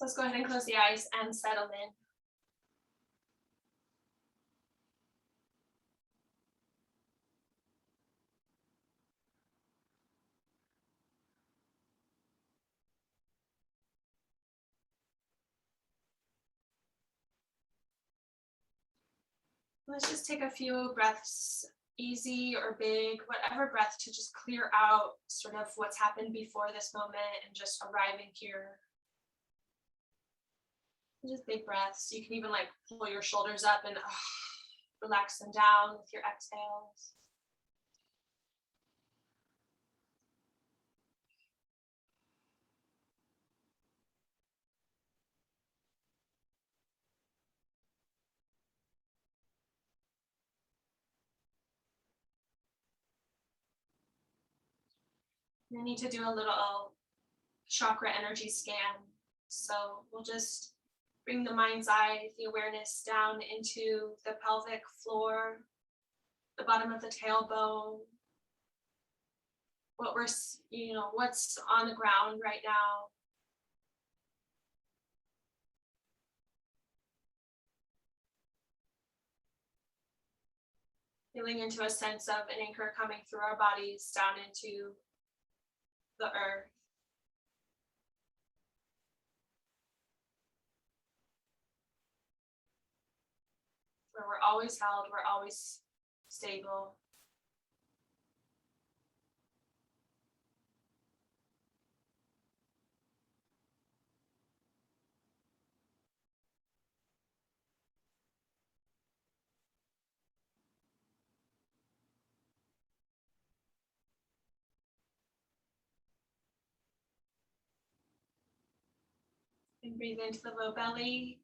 So let's go ahead and close the eyes and settle in. Let's just take a few breaths, easy or big, whatever breath, to just clear out sort of what's happened before this moment and just arriving here. Just big breaths. You can even like pull your shoulders up and relax them down with your exhales. I need to do a little chakra energy scan. So we'll just bring the mind's eye, the awareness down into the pelvic floor, the bottom of the tailbone, what's on the ground right now. Feeling into a sense of an anchor coming through our bodies down into the earth. Where we're always held, we're always stable. And breathe into the low belly,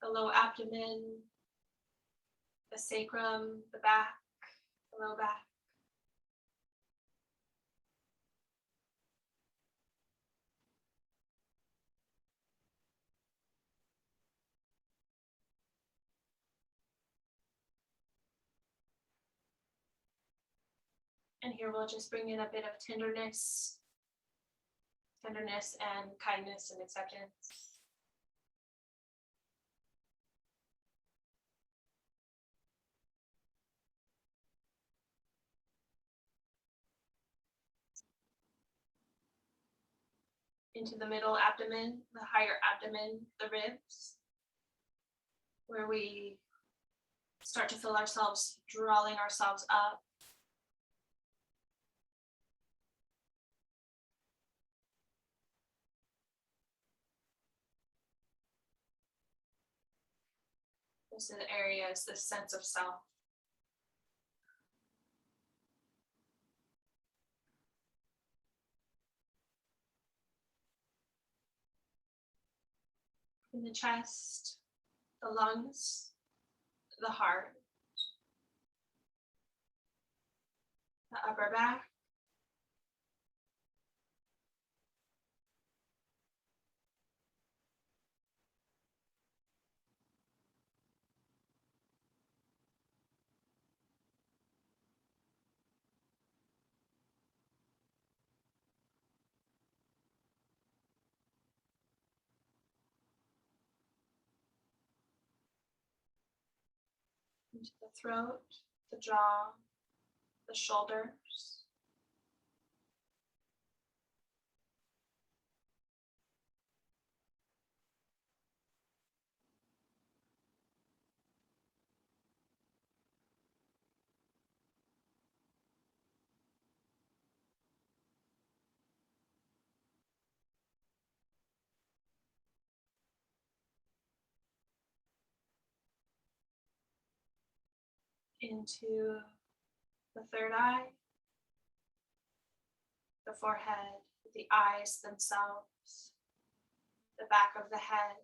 the low abdomen, the sacrum, the back, the low back. And here we'll just bring in a bit of tenderness and kindness and acceptance. Into the middle abdomen, the higher abdomen, the ribs, where we start to feel ourselves drawing ourselves up. This is the areas, this sense of self. In the chest, the lungs, the heart, the upper back, into the throat, the jaw, the shoulders. Into the third eye, the forehead, the eyes themselves, the back of the head,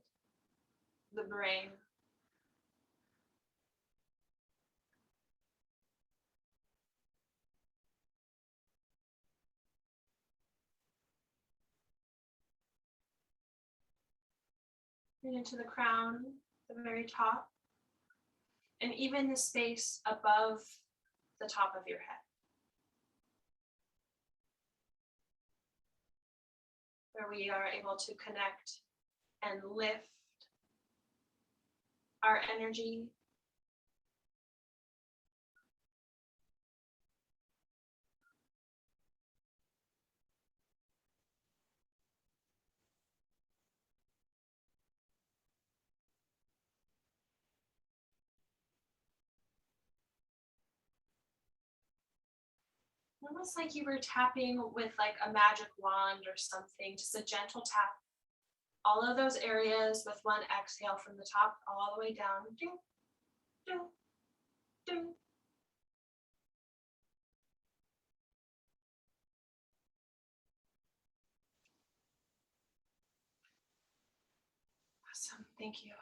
the brain. And into the crown, the very top, and even the space above the top of your head, where we are able to connect and lift our energy. Almost like you were tapping with like a magic wand or something, just a gentle tap. All of those areas with one exhale from the top all the way down. Ding, ding, ding. Awesome, thank you.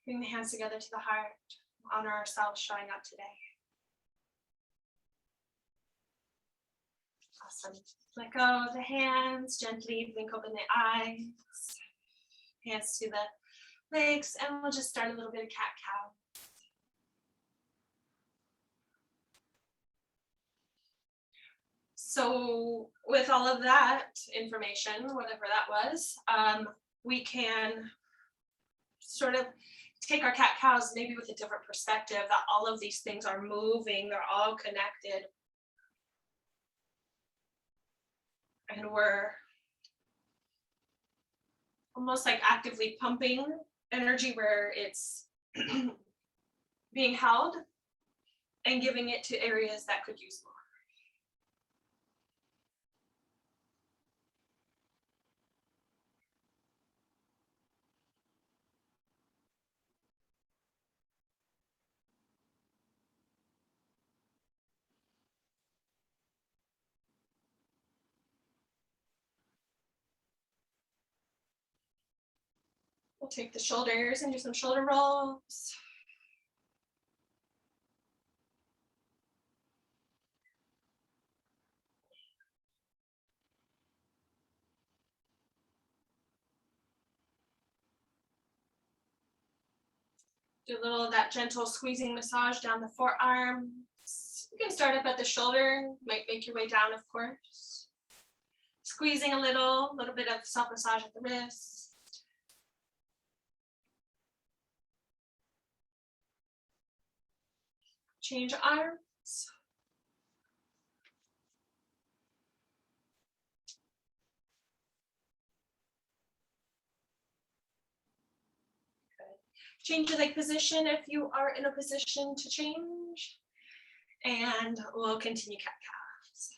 Bring the hands together to the heart. Honor ourselves showing up today. Awesome. Let go of the hands, gently blink open the eyes. Hands to the legs, and we'll just start a little bit of cat-cow. So with all of that information, whatever that was, we can sort of take our cat-cows maybe with a different perspective, that all of these things are moving, they're all connected. And we're almost like actively pumping energy where it's being held and giving it to areas that could use more. We'll take the shoulders and do some shoulder rolls. Do a little of that gentle squeezing massage down the forearms. You can start up at the shoulder, might make your way down, of course. Squeezing a little bit of self-massage at the wrist. Change arms. Change your leg position if you are in a position to change. And we'll continue cat-cows.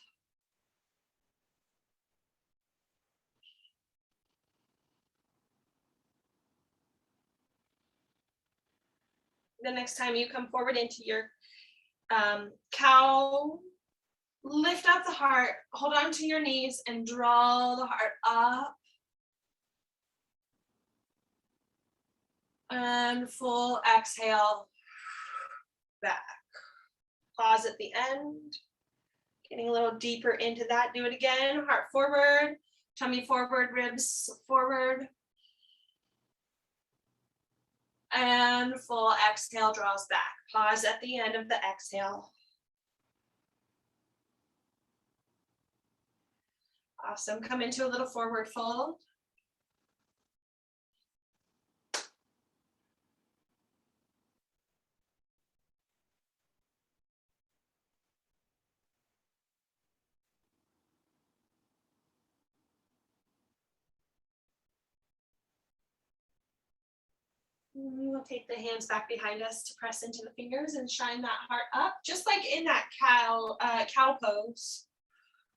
The next time you come forward into your cow, lift up the heart, hold on to your knees and draw the heart up. And full exhale back. Pause at the end. Getting a little deeper into that. Do it again. Heart forward, tummy forward, ribs forward. And full exhale draws back. Pause at the end of the exhale. Awesome. Come into a little forward fold. We'll take the hands back behind us to press into the fingers and shine that heart up, just like in that cow pose,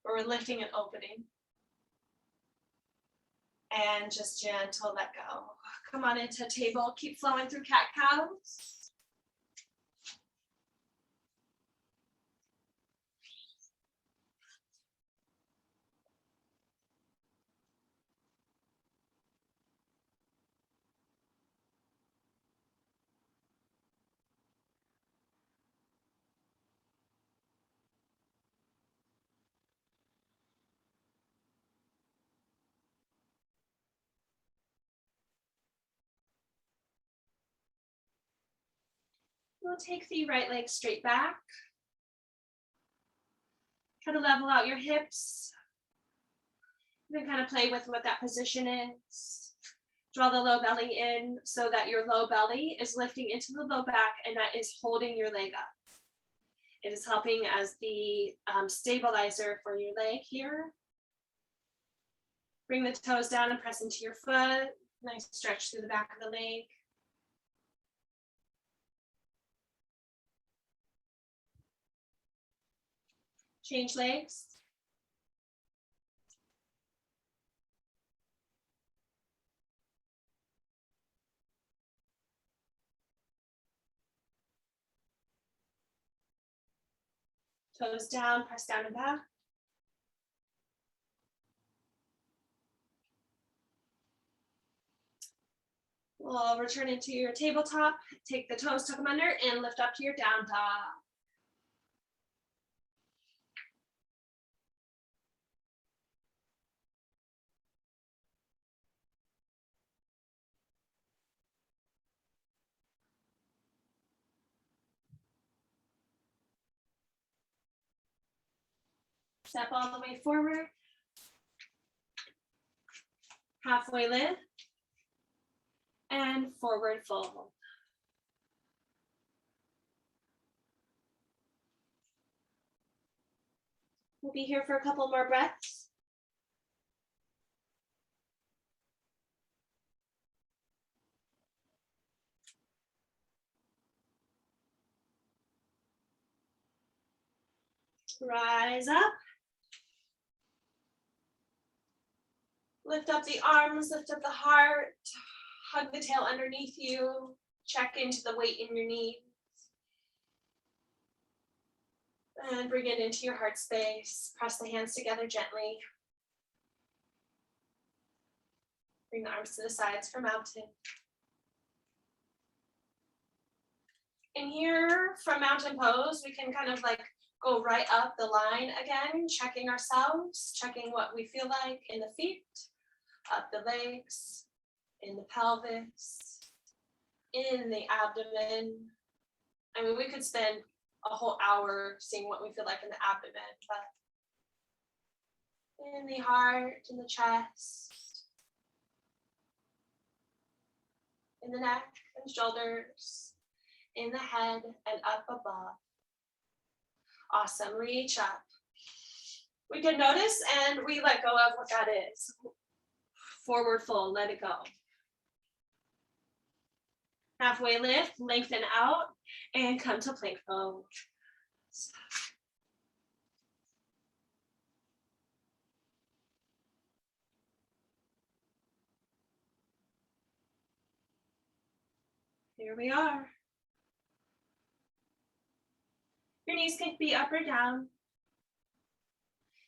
where we're lifting and opening. And just gentle let go. Come on into table, keep flowing through cat-cows. We'll take the right leg straight back. Try to level out your hips. You can kind of play with what that position is. Draw the low belly in so that your low belly is lifting into the low back and that is holding your leg up. It is helping as the stabilizer for your leg here. Bring the toes down and press into your foot. Nice stretch through the back of the leg. Change legs. Toes down, press down and back. We'll return into your tabletop. Take the toes, tuck them under, and lift up to your down dog. Step all the way forward. Halfway lift. And forward fold. We'll be here for a couple more breaths. Rise up. Lift up the arms, lift up the heart. Hug the tail underneath you. Check into the weight in your knees. And bring it into your heart space. Press the hands together gently. Bring the arms to the sides for mountain. In here, from mountain pose, we can kind of like go right up the line again, checking ourselves, checking what we feel like in the feet, up the legs, in the pelvis, in the abdomen. I mean, we could spend a whole hour seeing what we feel like in the abdomen, but in the heart, in the chest, in the neck and shoulders, in the head and up above. Awesome, reach up. We can notice and we let go of what that is. Forward fold, let it go. Halfway lift, lengthen out, and come to plank pose. Here we are. Your knees can be up or down.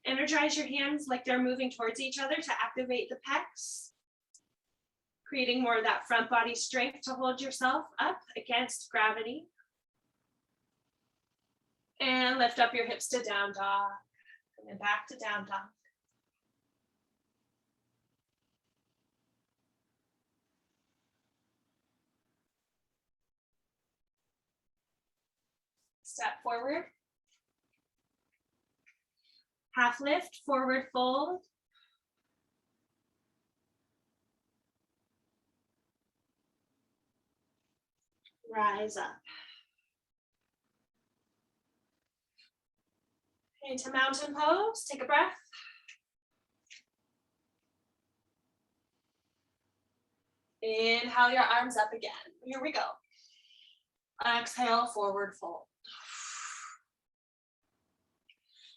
Energize your hands like they're moving towards each other to activate the pecs, creating more of that front body strength to hold yourself up against gravity. And lift up your hips to down dog, and then back to down dog. Step forward. Half lift, forward fold. Rise up. Into mountain pose, take a breath. Inhale your arms up again. Here we go. Exhale, forward fold.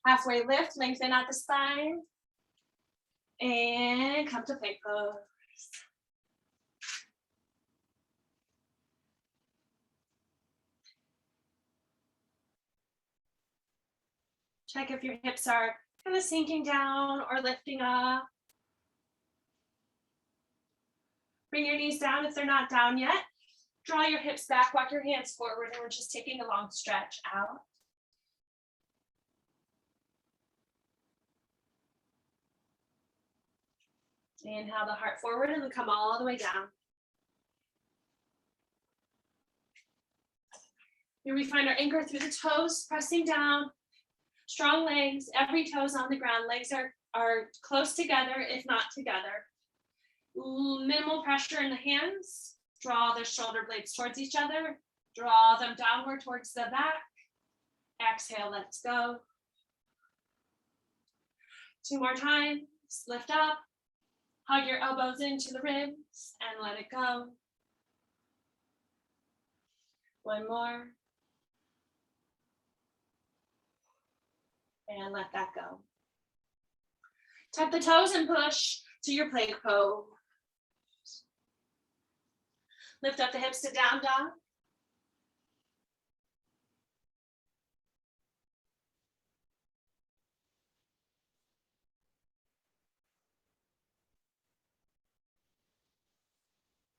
Halfway lift, lengthen at the spine. And come to plank pose. Check if your hips are kind of sinking down or lifting up. Bring your knees down if they're not down yet. Draw your hips back, walk your hands forward, and we're just taking a long stretch out. Inhale the heart forward and then come all the way down. Here we find our anchor through the toes, pressing down. Strong legs, every toe's on the ground. Legs are close together, if not together. Minimal pressure in the hands. Draw the shoulder blades towards each other. Draw them downward towards the back. Exhale, let's go. 2 more times. Lift up. Hug your elbows into the ribs and let it go. 1 more. And let that go. Tuck the toes and push to your plank pose. Lift up the hips to down dog.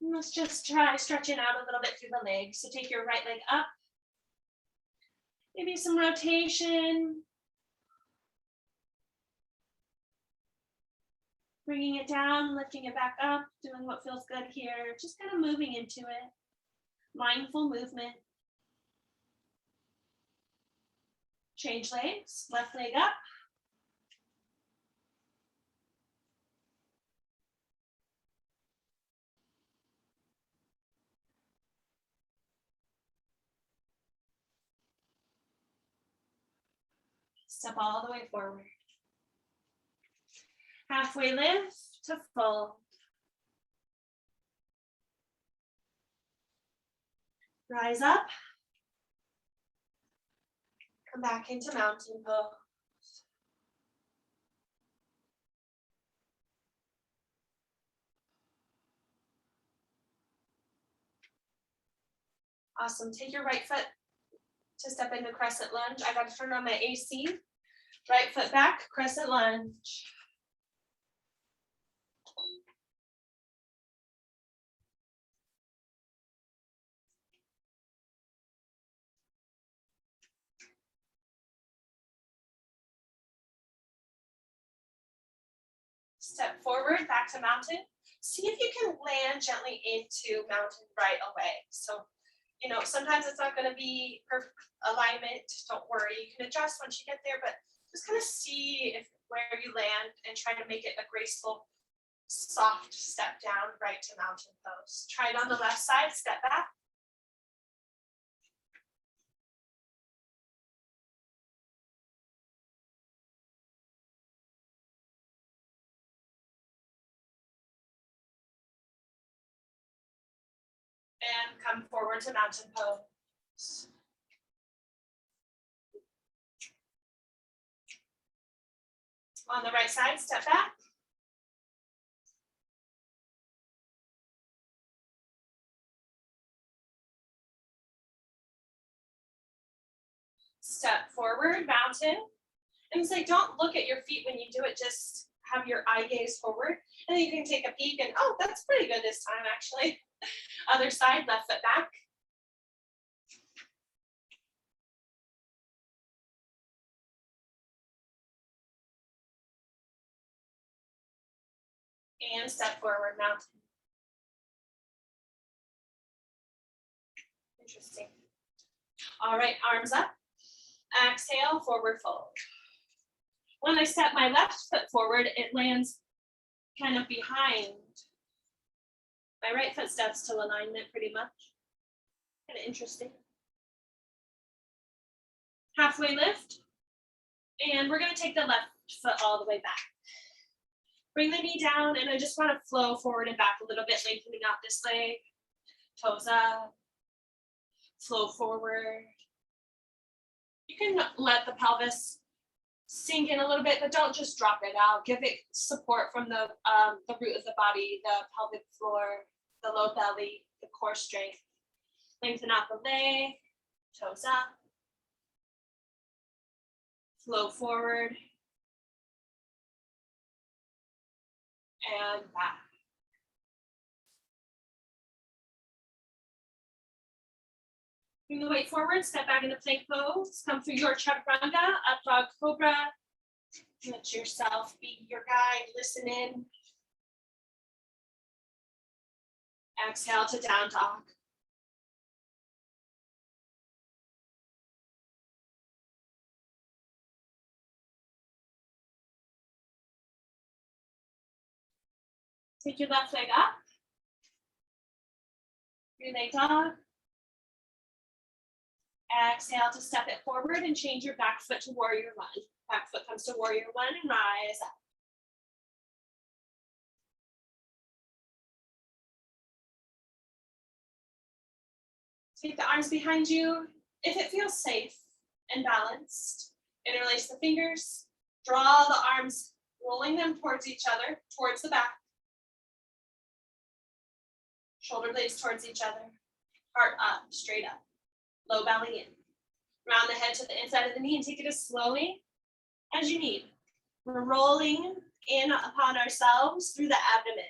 Let's just try stretching out a little bit through the legs. So take your right leg up. Maybe some rotation. Bringing it down, lifting it back up, doing what feels good here. Just kind of moving into it. Mindful movement. Change legs, left leg up. Step all the way forward. Halfway lift to fold. Rise up. Come back into mountain pose. Awesome. Take your right foot to step into crescent lunge. I got to turn on my AC. Right foot back, crescent lunge. Step forward, back to mountain. See if you can land gently into mountain right away. So, sometimes it's not going to be perfect alignment. Don't worry, you can adjust once you get there, but just kind of see where you land and try to make it a graceful, soft step down right to mountain pose. Try it on the left side, step back. And come forward to mountain pose. On the right side, step back. Step forward, mountain. And it's like, don't look at your feet when you do it, just have your eye gaze forward. And then you can take a peek and, oh, that's pretty good this time, actually. Other side, left foot back. And step forward, mountain. Interesting. All right, arms up. Exhale, forward fold. When I step my left foot forward, it lands kind of behind. My right foot steps to alignment pretty much. Kind of interesting. Halfway lift. And we're going to take the left foot all the way back. Bring the knee down, and I just want to flow forward and back a little bit, lengthening out this leg. Toes up. Flow forward. You can let the pelvis sink in a little bit, but don't just drop it out. Give it support from the root of the body, the pelvic floor, the low belly, the core strength. Lengthen out the leg, toes up. Flow forward. And back. Bring the weight forward, step back into plank pose. Come through your chaturanga, up dog cobra. Let yourself be your guide, listen in. Exhale to down dog. Take your left leg up. Three-leg dog. Exhale to step it forward and change your back foot to warrior one. Back foot comes to warrior one and rise up. Take the arms behind you. If it feels safe and balanced, interlace the fingers, draw the arms, rolling them towards each other, towards the back. Shoulder blades towards each other, heart up, straight up, low belly in. Round the head to the inside of the knee and take it as slowly as you need. We're rolling in upon ourselves through the abdomen.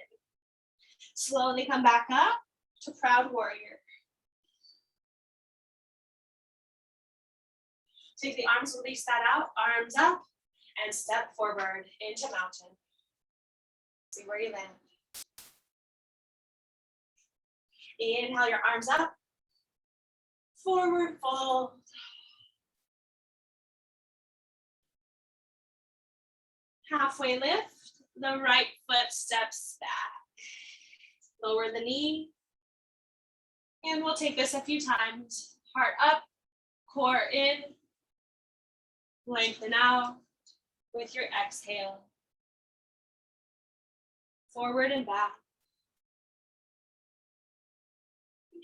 Slowly come back up to proud warrior. Take the arms, release that out, arms up, and step forward into mountain. See where you land. Inhale your arms up, forward fold. Halfway lift, the right foot steps back. Lower the knee. And we'll take this a few times. Heart up, core in. Lengthen out with your exhale. Forward and back.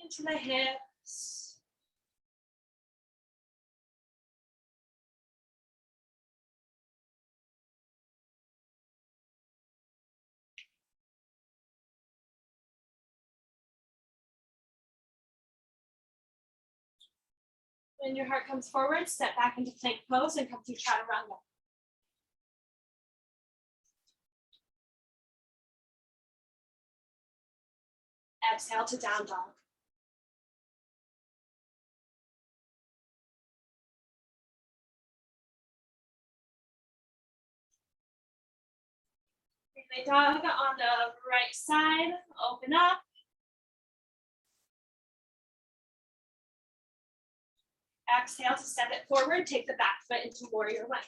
Into the hips. When your heart comes forward, step back into plank pose and come to chaturanga. Exhale to down dog. Three-leg dog on the right side, open up. Exhale to step it forward, take the back foot into warrior one.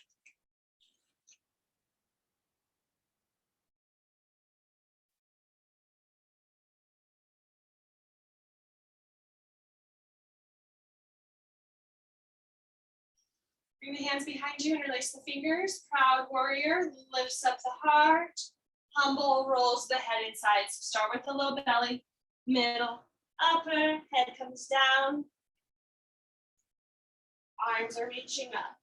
Bring the hands behind you and release the fingers. Proud warrior lifts up the heart. Humble rolls the head inside. So start with the low belly, middle, upper, head comes down. Arms are reaching up.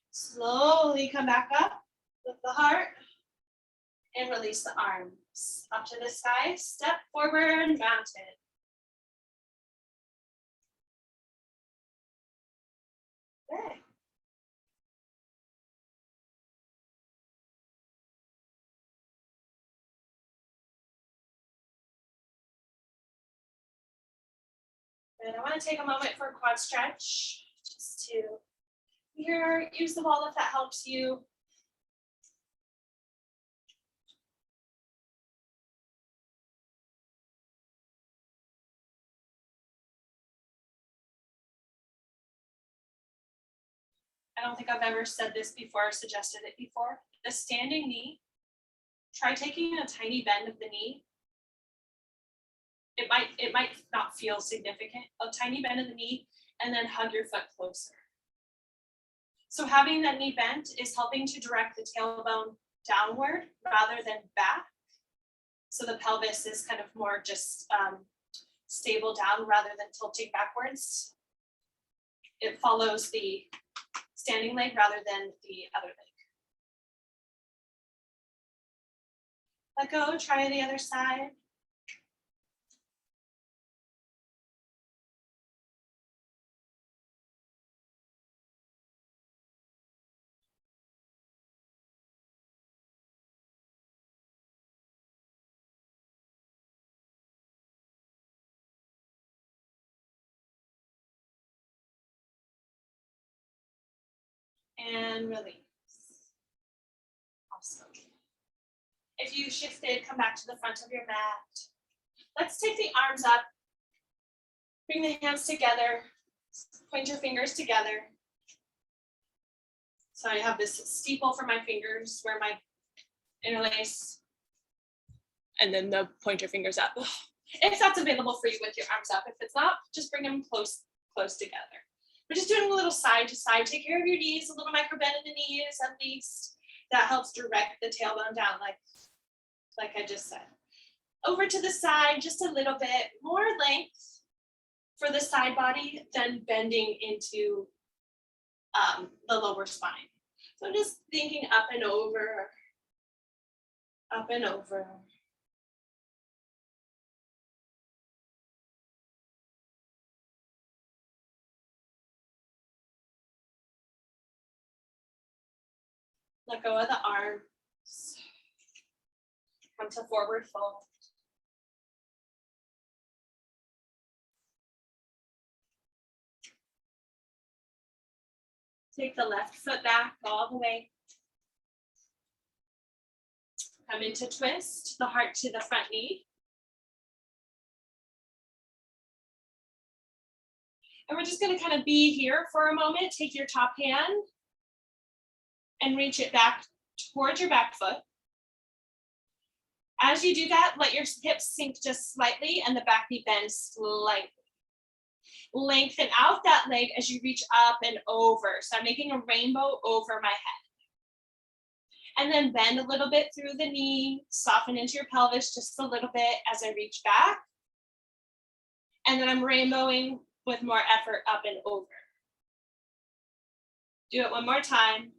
Slowly come back up with the heart and release the arms. Up to the sky, step forward, mountain. Okay. And I want to take a moment for a quad stretch, just to use the wall if that helps you. I don't think I've ever said this before or suggested it before. The standing knee, try taking a tiny bend of the knee. It might not feel significant, a tiny bend of the knee, and then hug your foot closer. So having that knee bent is helping to direct the tailbone downward rather than back. So the pelvis is kind of more just stable down rather than tilting backwards. It follows the standing leg rather than the other leg. Let go, try the other side. And release. Awesome. If you shifted, come back to the front of your mat. Let's take the arms up. Bring the hands together. Point your fingers together. So I have this steeple for my fingers where my interlace, and then the pointer fingers up. If that's available for you with your arms up. If it's not, just bring them close together. We're just doing a little side to side. Take care of your knees, a little micro bend in the knees at least. That helps direct the tailbone down like I just said. Over to the side, just a little bit more length for the side body than bending into the lower spine. So I'm just thinking up and over, up and over. Let go of the arms. Come to forward fold. Take the left foot back all the way. Come into twist, the heart to the front knee. And we're just going to kind of be here for a moment. Take your top hand and reach it back towards your back foot. As you do that, let your hips sink just slightly and the back knee bend slightly. Lengthen out that leg as you reach up and over. So I'm making a rainbow over my head. And then bend a little bit through the knee, soften into your pelvis just a little bit as I reach back. And then I'm rainbowing with more effort up and over. Do it one more time.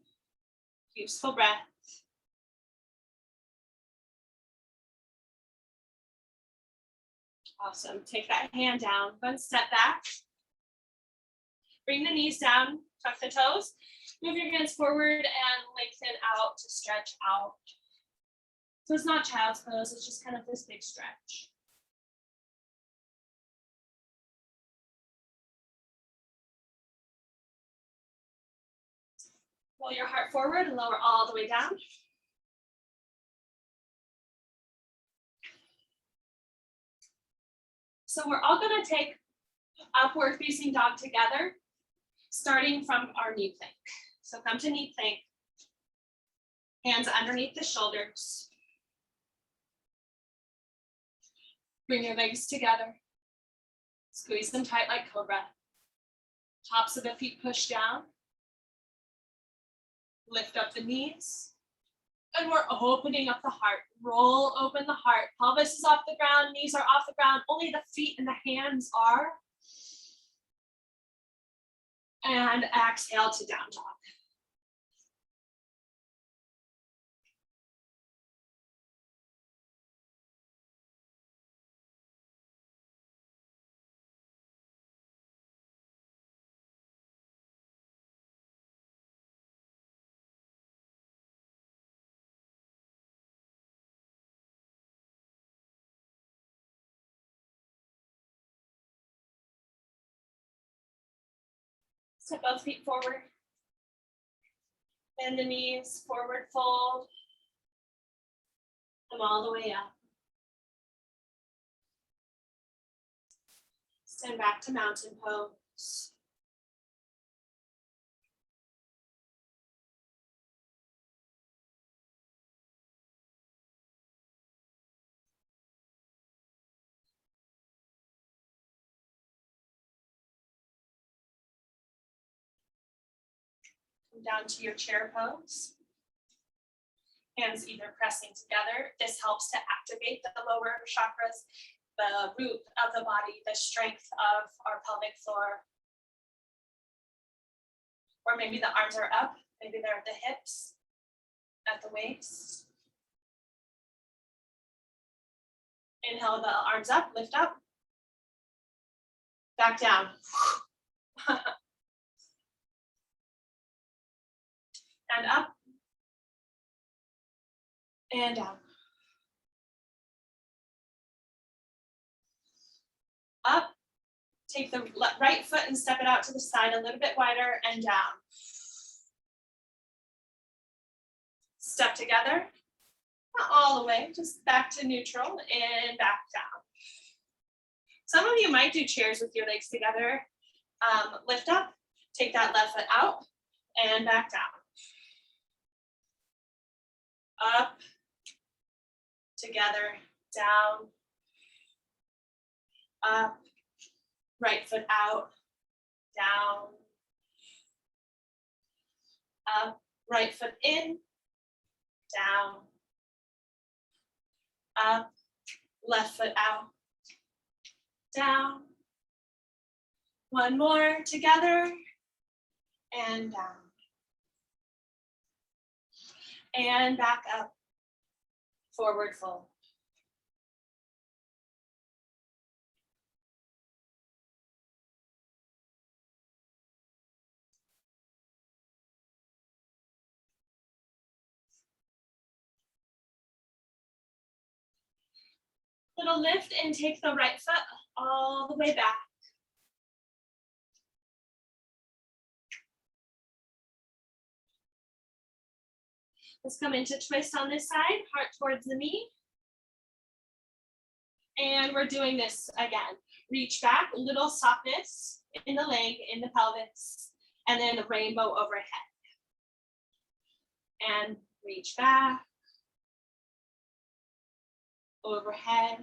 Useful breath. Awesome. Take that hand down. One step back. Bring the knees down. Tuck the toes. Move your hands forward and lengthen out to stretch out. So it's not child's pose. It's just kind of this big stretch. Pull your heart forward and lower all the way down. So we're all going to take upward facing dog together, starting from our knee plank. So come to knee plank, hands underneath the shoulders. Bring your legs together, squeeze them tight like cobra. Tops of the feet push down. Lift up the knees. And we're opening up the heart. Roll open the heart. Pelvis is off the ground, knees are off the ground. Only the feet and the hands are. And exhale to down dog. Step both feet forward. Bend the knees, forward fold. Come all the way up. Stand back to mountain pose. Come down to your chair pose. Hands either pressing together. This helps to activate the lower chakras, the root of the body, the strength of our pelvic floor. Or maybe the arms are up, maybe they're at the hips, at the waist. Inhale the arms up, lift up. Back down. And up. And down. Up. Take the right foot and step it out to the side a little bit wider and down. Step together. Not all the way, just back to neutral and back down. Some of you might do chairs with your legs together. Lift up, take that left foot out and back down. Up together, down, up, right foot out, down, up, right foot in, down, up, left foot out, down. One more together and down. And back up, forward fold. Little lift and take the right foot all the way back. Let's come into twist on this side, heart towards the knee. And we're doing this again. Reach back, little softness in the leg, in the pelvis, and then the rainbow overhead. And reach back, overhead,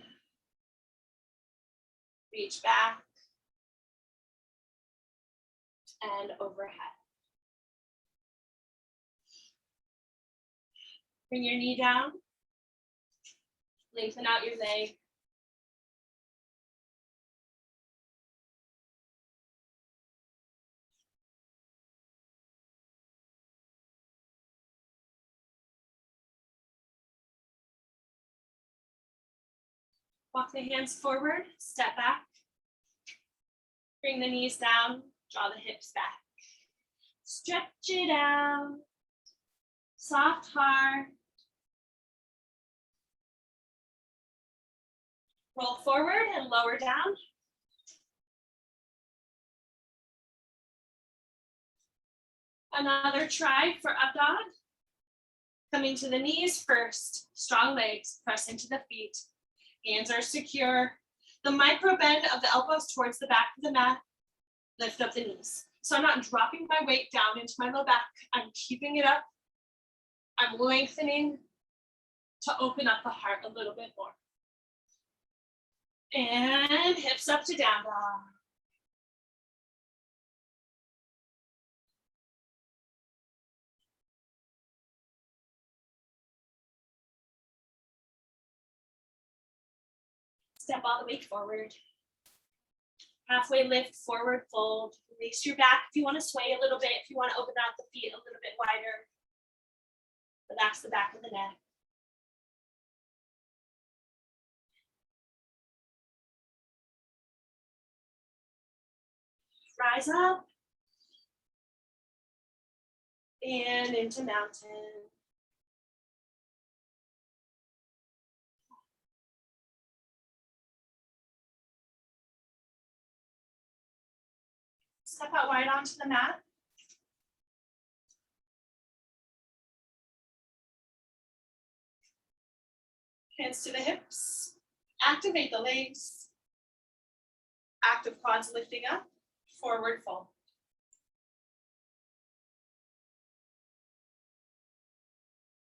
reach back, and overhead. Bring your knee down, lengthen out your leg. Walk the hands forward, step back. Bring the knees down, draw the hips back. Stretch it out, soft heart. Roll forward and lower down. Another try for up dog. Coming to the knees first, strong legs, press into the feet. Hands are secure. The micro bend of the elbows towards the back of the mat. Lift up the knees. So I'm not dropping my weight down into my low back. I'm keeping it up. I'm lengthening to open up the heart a little bit more. And hips up to down dog. Step all the way forward. Halfway lift, forward fold. Release your back if you want to sway a little bit, if you want to open out the feet a little bit wider. Relax the back of the neck. Rise up. And into mountain. Step out wide onto the mat. Hands to the hips. Activate the legs. Active quads lifting up. Forward fold.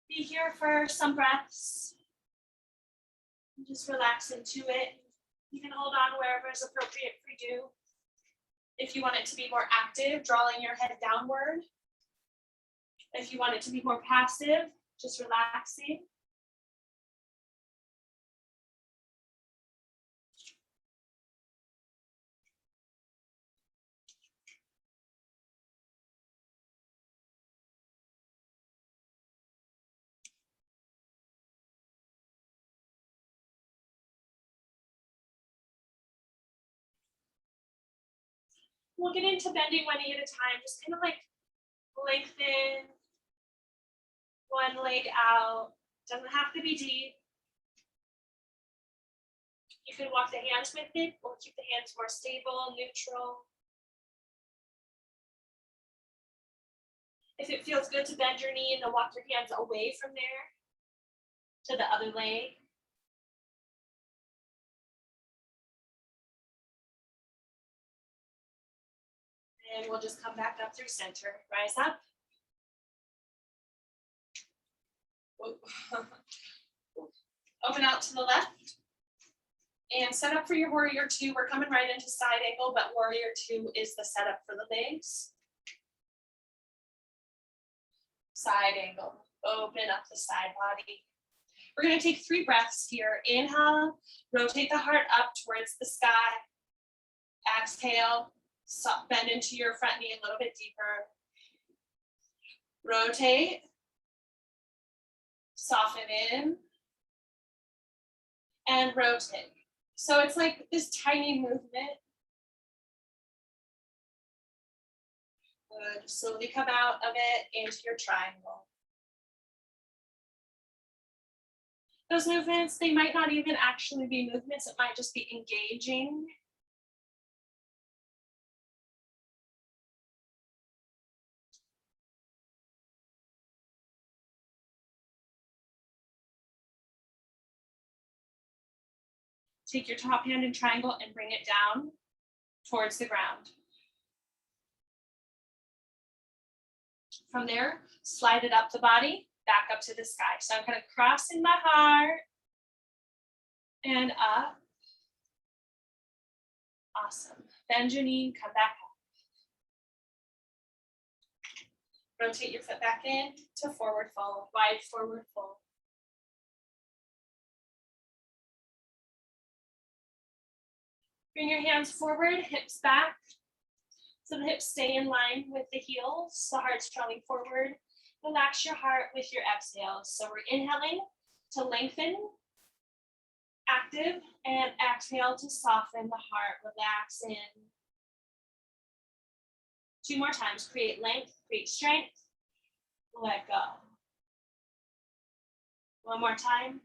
Be here for some breaths. Just relax into it. You can hold on wherever is appropriate for you. If you want it to be more active, drawing your head downward. If you want it to be more passive, just relaxing. We'll get into bending one knee at a time, just kind of like lengthen one leg out. Doesn't have to be deep. You can walk the hands with it or keep the hands more stable, neutral. If it feels good to bend your knee and then walk your hands away from there to the other leg. And we'll just come back up through center. Rise up. Open out to the left. And set up for your warrior two. We're coming right into side angle, but warrior two is the setup for the legs. Side angle, open up the side body. We're gonna take 3 breaths here. Inhale, rotate the heart up towards the sky. Exhale, bend into your front knee a little bit deeper. Rotate, soften in, and rotate. So it's like this tiny movement. Good. Slowly come out of it into your triangle. Those movements, they might not even actually be movements. It might just be engaging. Take your top hand in triangle and bring it down towards the ground. From there, slide it up the body, back up to the sky. So I'm kind of crossing my heart and up. Awesome. Bend your knee, come back up. Rotate your foot back in to forward fold, wide forward fold. Bring your hands forward, hips back. So the hips stay in line with the heels, the heart's drawing forward. Relax your heart with your exhales. So we're inhaling to lengthen, active, and exhale to soften the heart, relax in. 2 more times, create length, create strength, let go. 1 more time.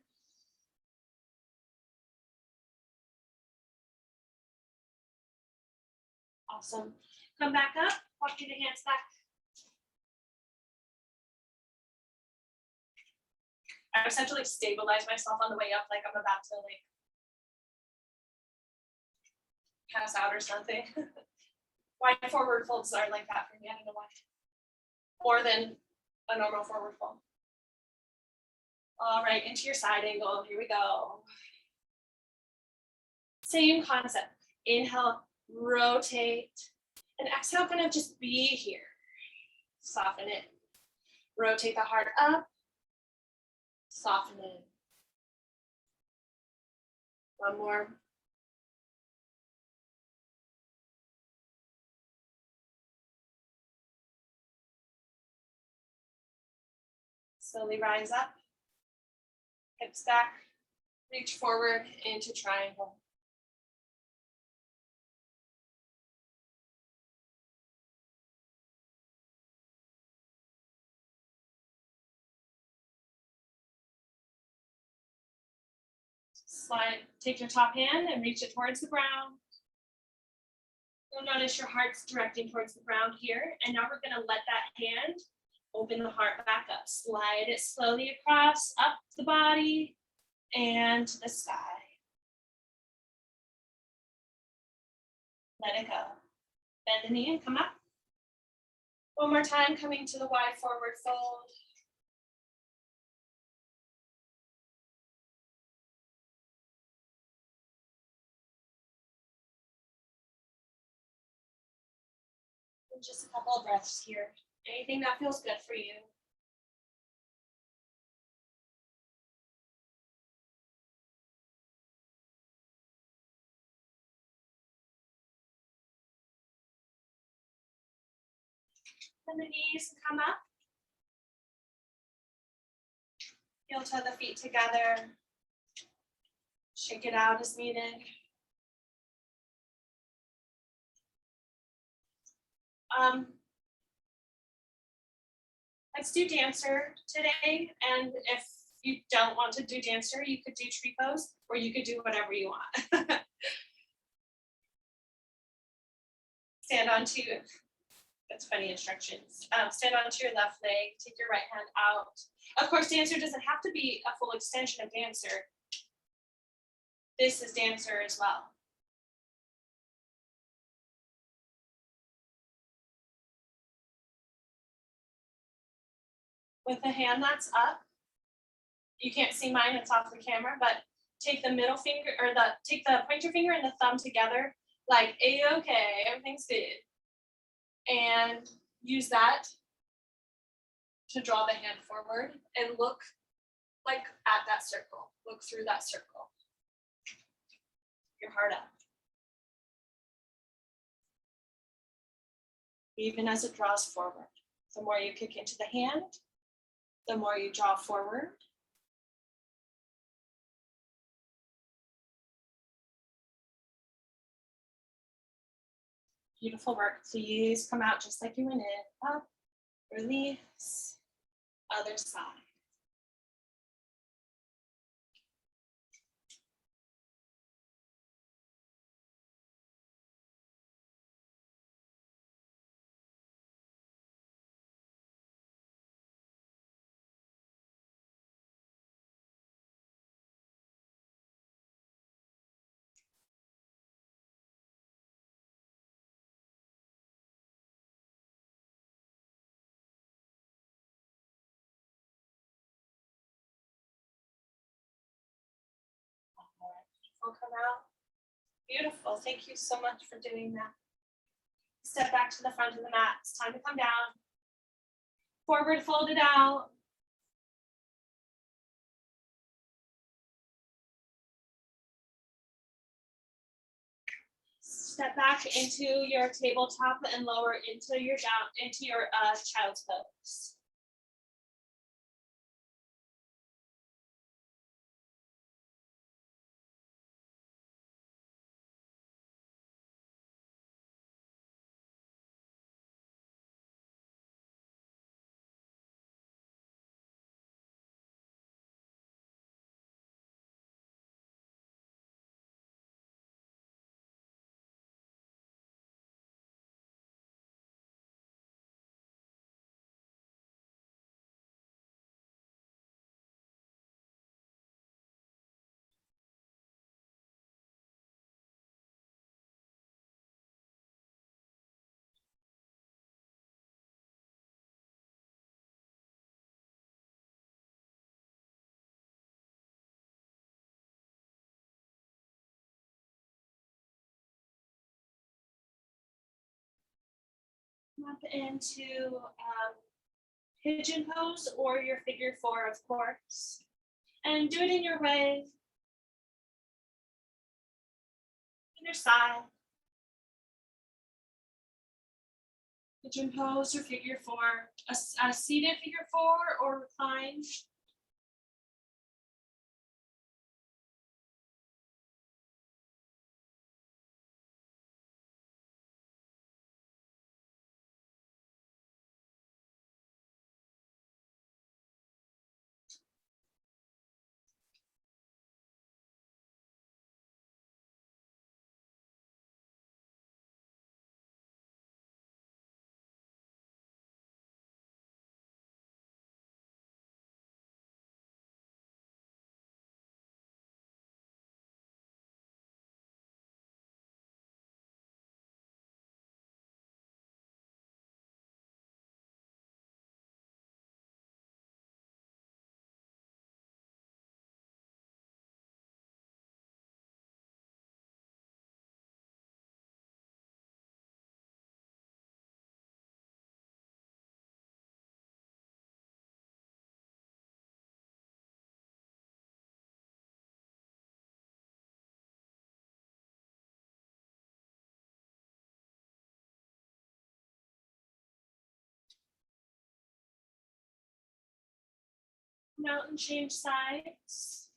Awesome. Come back up, walk your hands back. I just have to like stabilize myself on the way up, like I'm about to like pass out or something. Wide forward folds are like that for me, I don't know why. More than a normal forward fold. All right, into your side angle, here we go. Same concept, inhale, rotate, and exhale, kind of just be here. Soften it. Rotate the heart up, soften it. 1 more. Slowly rise up, hips back, reach forward into triangle. Slide, take your top hand and reach it towards the ground. You'll notice your heart's directing towards the ground here. And now we're gonna let that hand open the heart back up. Slide it slowly across, up the body and to the sky. Let it go. Bend the knee and come up. 1 more time, coming to the wide forward fold. And just a couple of breaths here. Anything that feels good for you. And the knees come up. Heel toe the feet together. Shake it out as needed. Let's do dancer today. And if you don't want to do dancer, you could do tree pose, or you could do whatever you want. Stand onto, that's funny instructions. Stand onto your left leg, take your right hand out. Of course, dancer doesn't have to be a full extension of dancer. This is dancer as well. With the hand that's up, You can't see mine, it's off the camera, but take the middle finger or take the pointer finger and the thumb together, like A-okay, everything's good. And use that to draw the hand forward and look like at that circle. Look through that circle. Your heart up. Even as it draws forward. The more you kick into the hand, the more you draw forward. Beautiful work. Please come out just like you went in. Up, release, other side. Will come out. Beautiful. Thank you so much for doing that. Step back to the front of the mat. It's time to come down. Forward, fold it out. Step back into your tabletop and lower into your child's pose. Up into pigeon pose or your figure four, of course. And do it in your way. Either side. Pigeon pose or figure four. A seated figure four or recline. Out and change sides.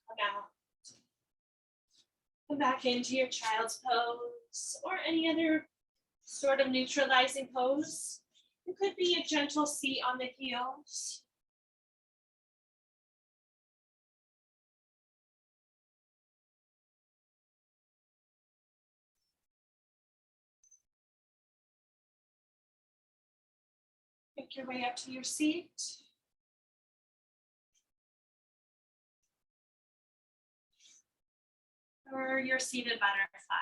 Now, come back into your child's pose or any other sort of neutralizing pose. It could be a gentle seat on the heels. Make your way up to your seat. Or your seated butterfly.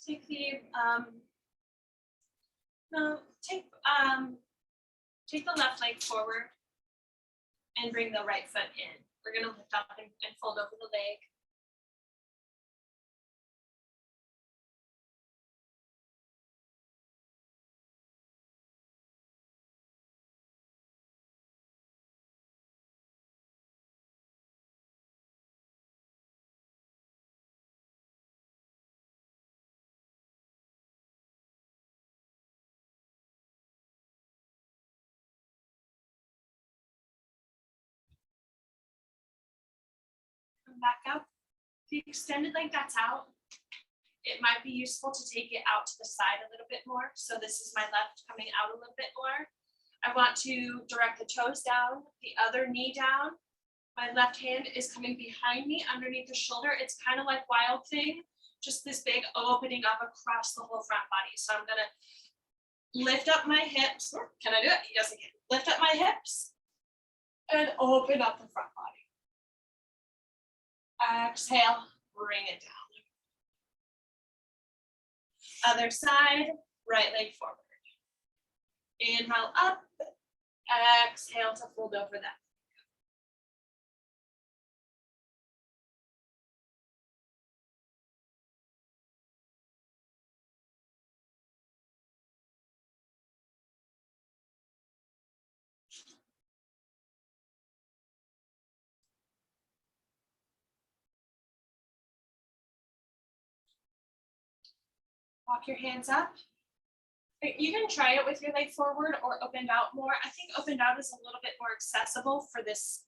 Take the no, take the left leg forward and bring the right foot in. We're gonna lift up and fold over the leg. Come back up. The extended leg that's out, it might be useful to take it out to the side a little bit more. So this is my left coming out a little bit more. I want to direct the toes down, the other knee down. My left hand is coming behind me underneath the shoulder. It's kind of like Wild Thing, just this big opening up across the whole front body. So I'm gonna lift up my hips. Can I do it? Yes, I can. Lift up my hips and open up the front body. Exhale, bring it down. Other side, right leg forward. Inhale up, exhale to fold over that. Walk your hands up. You can try it with your leg forward or opened out more. I think opened out is a little bit more accessible for this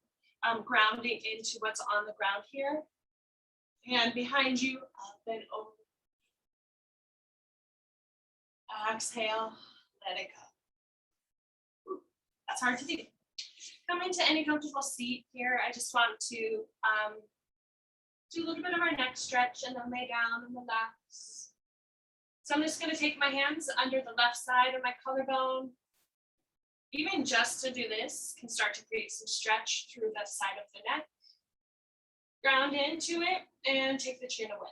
grounding into what's on the ground here. Hand behind you, up and over. Exhale, let it go. Ooh, that's hard to do. Come into any comfortable seat here. I just want to do a little bit of our neck stretch and then lay down and relax. So I'm just going to take my hands under the left side of my collarbone. Even just to do this can start to create some stretch through the side of the neck. Ground into it and take the chin away.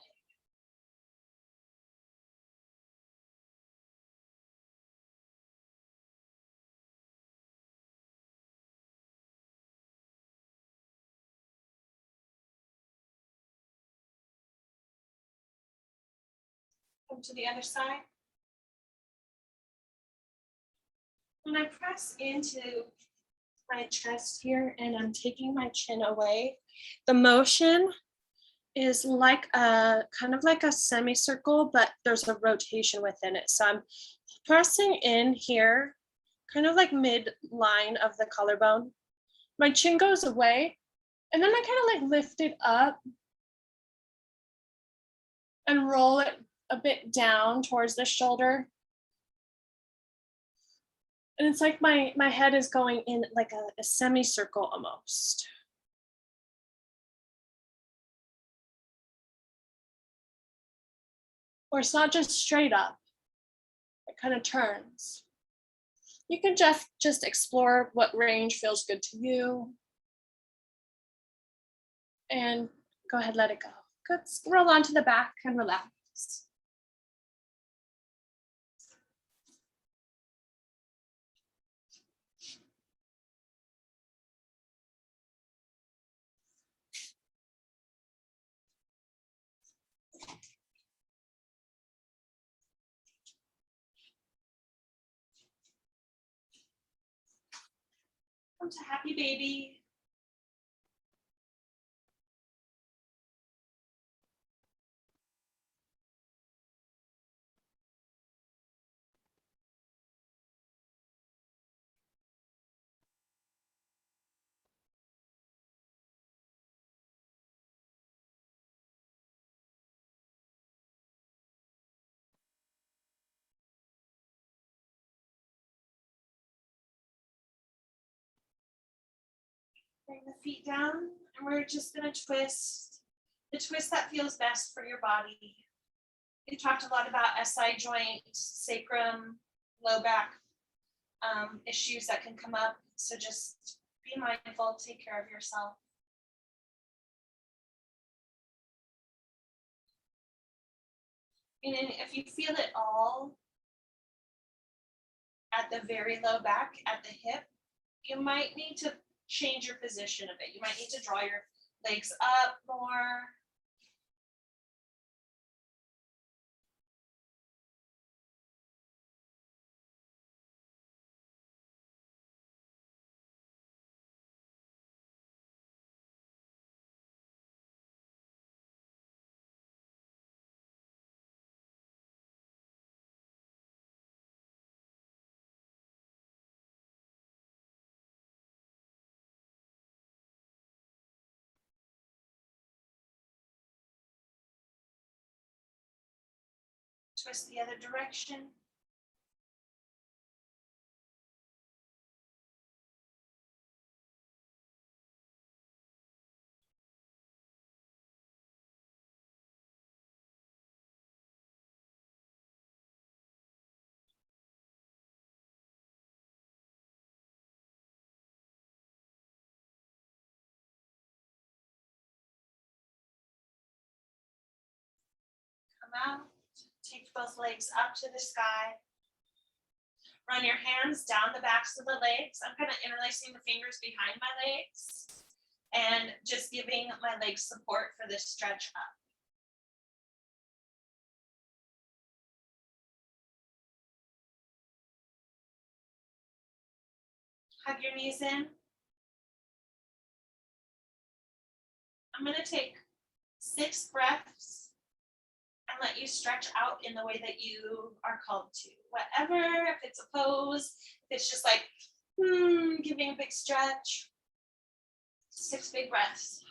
Come to the other side. When I press into my chest here and I'm taking my chin away, the motion is like a kind of like a semicircle, but there's a rotation within it. So I'm pressing in here, kind of like mid-line of the collarbone. My chin goes away, and then I kind of like lift it up and roll it a bit down towards the shoulder. And it's like my head is going in like a semicircle almost. Or it's not just straight up, it kind of turns. You can just explore what range feels good to you. And go ahead, let it go. Good, roll onto the back and relax. Welcome to Happy Baby. Bring the feet down, and we're just gonna twist the twist that feels best for your body. We talked a lot about SI joint, sacrum, low back issues that can come up. So just be mindful, take care of yourself. And if you feel it all at the very low back, at the hip, you might need to change your position a bit. You might need to draw your legs up more. Twist the other direction. Come out, take both legs up to the sky. Run your hands down the backs of the legs. I'm kind of interlacing the fingers behind my legs and just giving my legs support for this stretch up. Hug your knees in. I'm going to take 6 breaths and let you stretch out in the way that you are called to. Whatever, if it's a pose, if it's just like, giving a big stretch. 6 big breaths.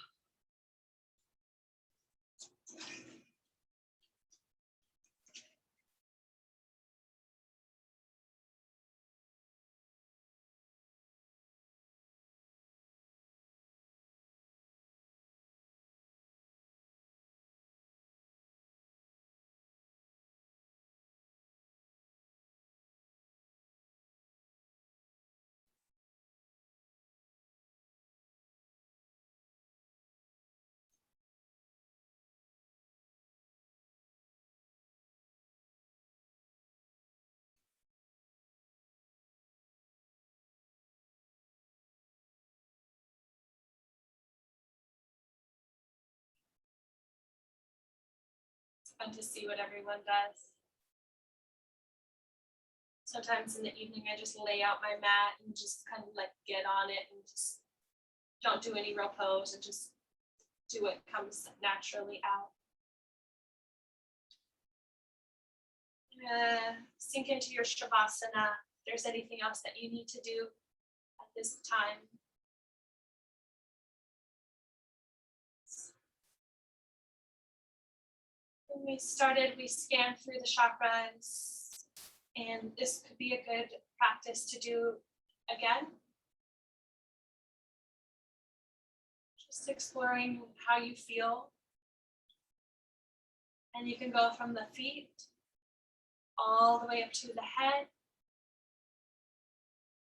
Fun to see what everyone does. Sometimes in the evening, I just lay out my mat and just kind of like get on it and just don't do any real pose and just do what comes naturally out. Sink into your Shavasana. If there's anything else that you need to do at this time. When we started, we scanned through the chakras, and this could be a good practice to do again. Just exploring how you feel. And you can go from the feet all the way up to the head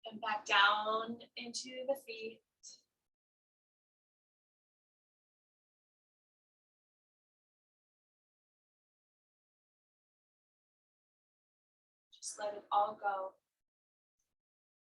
and back down into the feet. Just let it all go.